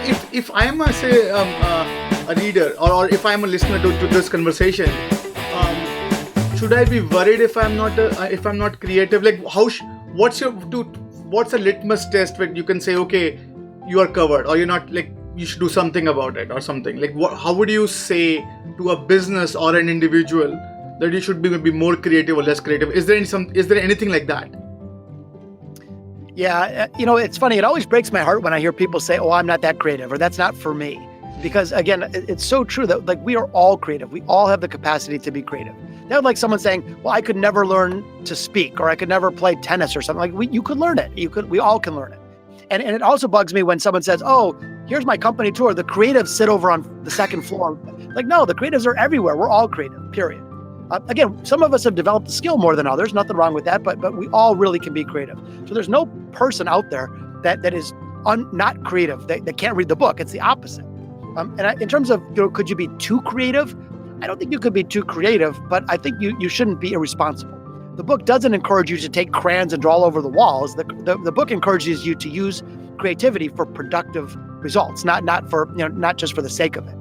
if I am a reader, or if I am a listener to this conversation, should I be worried if I'm not creative? Like what's a litmus test where you can say, okay, you are covered, or you're not, like you should do something about it or something? Like how would you say to a business or an individual that you should be maybe more creative or less creative? Is there anything like that? Yeah, it's funny. It always breaks my heart when I hear people say, "Oh, I'm not that creative," or "That's not for me," because again, it's so true that like we are all creative. We all have the capacity to be creative. That would like someone saying, "Well, I could never learn to speak, or I could never play tennis or something." Like you could learn it. We all can learn it. And it also bugs me when someone says, "Oh, here's my company tour. The creatives sit over on the second floor." Like, no, the creatives are everywhere. We're all creative, period. Again, some of us have developed the skill more than others. Nothing wrong with that, but we all really can be creative. So there's no person out there that is not creative, that can't read the book. It's the opposite. In terms of, could you be too creative? I don't think you could be too creative, but I think you shouldn't be irresponsible. The book doesn't encourage you to take crayons and draw all over the walls. The book encourages you to use creativity for productive results, not just for the sake of it.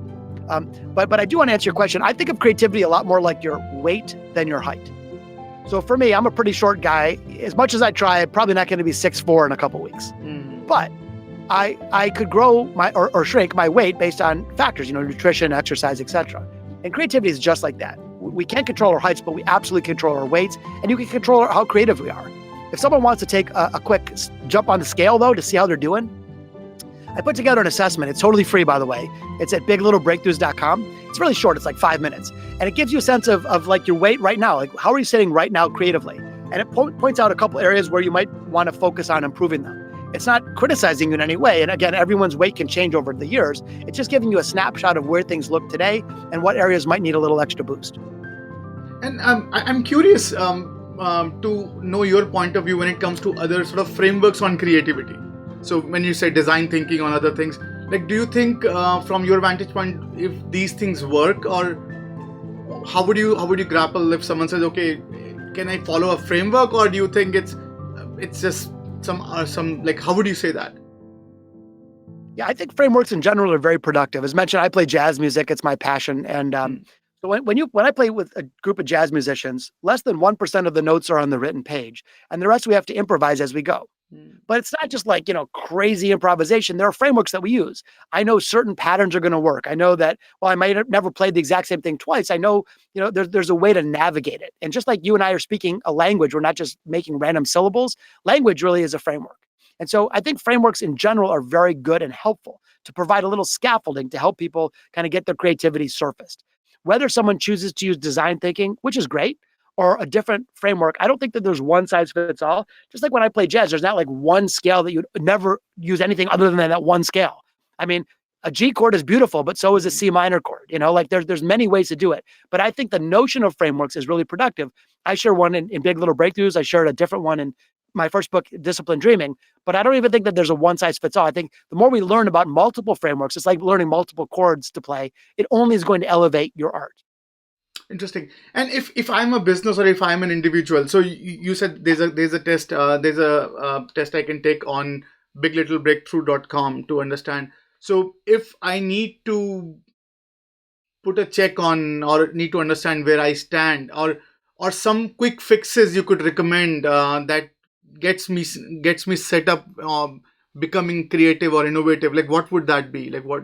But I do want to answer your question. I think of creativity a lot more like your weight than your height. So for me, I'm a pretty short guy. As much as I try, I'm probably not going to be 6'4" in a couple weeks. But I could grow or shrink my weight based on factors, nutrition, exercise, etc. And creativity is just like that. We can't control our heights, but we absolutely control our weights, and you can control how creative we are. If someone wants to take a quick jump on the scale, though, to see how they're doing, I put together an assessment. It's totally free, by the way. It's at biglittlebreakthroughs.com. It's really short. It's like 5 minutes. And it gives you a sense of like your weight right now. Like, how are you sitting right now creatively? And it points out a couple areas where you might want to focus on improving them. It's not criticizing you in any way. And again, everyone's weight can change over the years. It's just giving you a snapshot of where things look today and what areas might need a little extra boost. And I'm curious to know your point of view when it comes to other sort of frameworks on creativity. So when you say design thinking on other things, like, do you think from your vantage point, if these things work, or how would you grapple if someone says, okay, can I follow a framework, or do you think it's just some like, how would you say that? Yeah, I think frameworks in general are very productive. As mentioned, I play jazz music. It's my passion. And so when I play with a group of jazz musicians, less than 1% of the notes are on the written page, and the rest we have to improvise as we go. But it's not just like, crazy improvisation. There are frameworks that we use. I know certain patterns are going to work. I know that, I might have never played the exact same thing twice. I know, there's a way to navigate it. And just like you and I are speaking a language, we're not just making random syllables. Language really is a framework. And so I think frameworks in general are very good and helpful to provide a little scaffolding to help people kind of get their creativity surfaced. Whether someone chooses to use design thinking, which is great, or a different framework, I don't think that there's one size fits all. Just like when I play jazz, there's not like one scale that you'd never use anything other than that one scale. I mean, a G chord is beautiful, but so is a C minor chord. Like there's many ways to do it. But I think the notion of frameworks is really productive. I share one in Big Little Breakthroughs. I shared a different one in my first book, Disciplined Dreaming. But I don't even think that there's a one size fits all. I think the more we learn about multiple frameworks, it's like learning multiple chords to play. It only is going to elevate your art. Interesting. And if I'm a business, or if I'm an individual, so you said there's a test test I can take on biglittlebreakthrough.com to understand. So if I need to put a check on, or need to understand where I stand, or some quick fixes you could recommend that gets me set up becoming creative or innovative, like what would that be? Like, what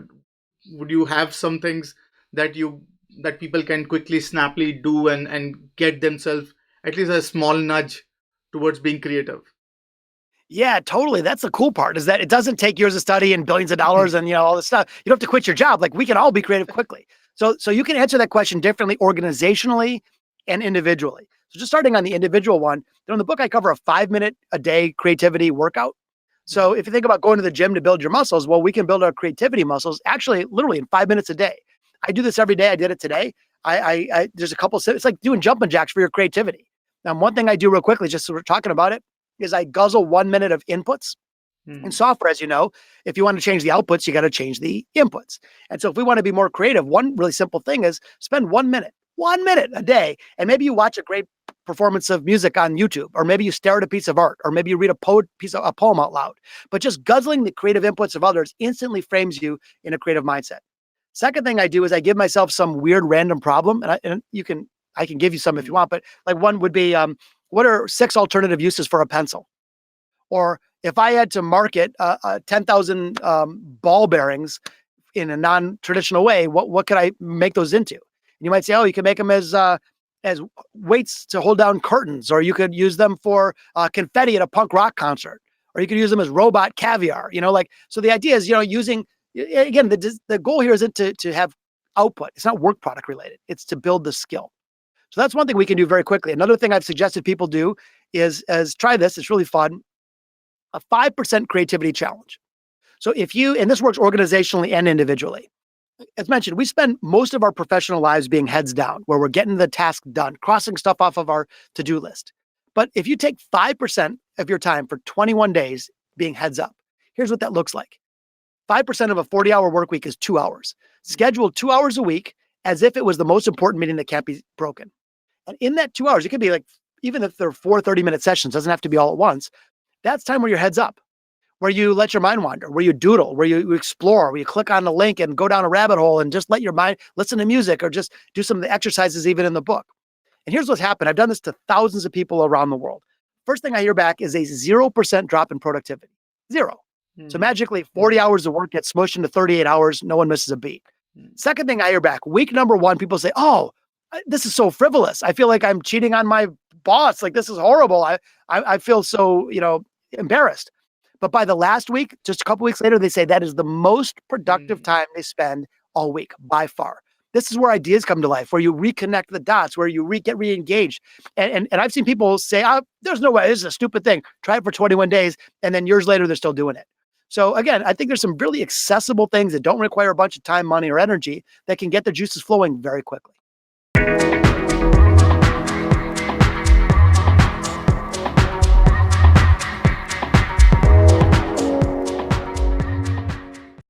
would you have some things that people can quickly, snappily do and get themselves at least a small nudge towards being creative? Yeah, totally. That's the cool part, is that it doesn't take years of study and billions of dollars and all this stuff. You don't have to quit your job. Like, we can all be creative quickly. So you can answer that question differently organizationally and individually. So just starting on the individual one, in the book, I cover a 5-minute a day creativity workout. So if you think about going to the gym to build your muscles, well, we can build our creativity muscles actually literally in 5 minutes a day. I do this every day. I did it today. I there's a couple, it's like doing jumping jacks for your creativity. Now, one thing I do real quickly, just so we're talking about it, is I guzzle 1 minute of inputs. In software, as you know, if you want to change the outputs, you got to change the inputs. And so if we want to be more creative, one really simple thing is spend 1 minute a day. And maybe you watch a great performance of music on YouTube, or maybe you stare at a piece of art, or maybe you read a poem out loud. But just guzzling the creative inputs of others instantly frames you in a creative mindset. Second thing I do is I give myself some weird random problem, and I can give you some if you want, but like one would be, what are 6 alternative uses for a pencil? Or if I had to market 10,000 ball bearings in a non-traditional way, what could I make those into? And you might say, oh, you can make them as weights to hold down curtains, or you could use them for confetti at a punk rock concert, or you could use them as robot caviar. Like, so the idea is, using, again, the goal here isn't to have output. It's not work product related. It's to build the skill. So that's one thing we can do very quickly. Another thing I've suggested people do is try this. It's really fun. A 5% creativity challenge. So and this works organizationally and individually. As mentioned, we spend most of our professional lives being heads down, where we're getting the task done, crossing stuff off of our to-do list. But if you take 5% of your time for 21 days being heads up, here's what that looks like. 5% of a 40-hour work week is 2 hours. Schedule 2 hours a week as if it was the most important meeting that can't be broken. And in that 2 hours, it could be like, even if they're 4 30-minute sessions, doesn't have to be all at once. That's time where your head's up, where you let your mind wander, where you doodle, where you explore, where you click on a link and go down a rabbit hole and just let your mind listen to music, or just do some of the exercises even in the book. And here's what's happened. I've done this to thousands of people around the world. First thing I hear back is a 0% drop in productivity. 0. So magically 40 hours of work gets smushed into 38 hours. No one misses a beat. Second thing I hear back, week number 1, people say, oh, this is so frivolous. I feel like I'm cheating on my boss. Like, this is horrible. I feel so, embarrassed. But by the last week, just a couple weeks later, they say that is the most productive time they spend all week by far. This is where ideas come to life, where you reconnect the dots, where you get re-engaged. And I've seen people say, oh, there's no way, this is a stupid thing. Try it for 21 days. And then years later, they're still doing it. So again, I think there's some really accessible things that don't require a bunch of time, money, or energy that can get the juices flowing very quickly.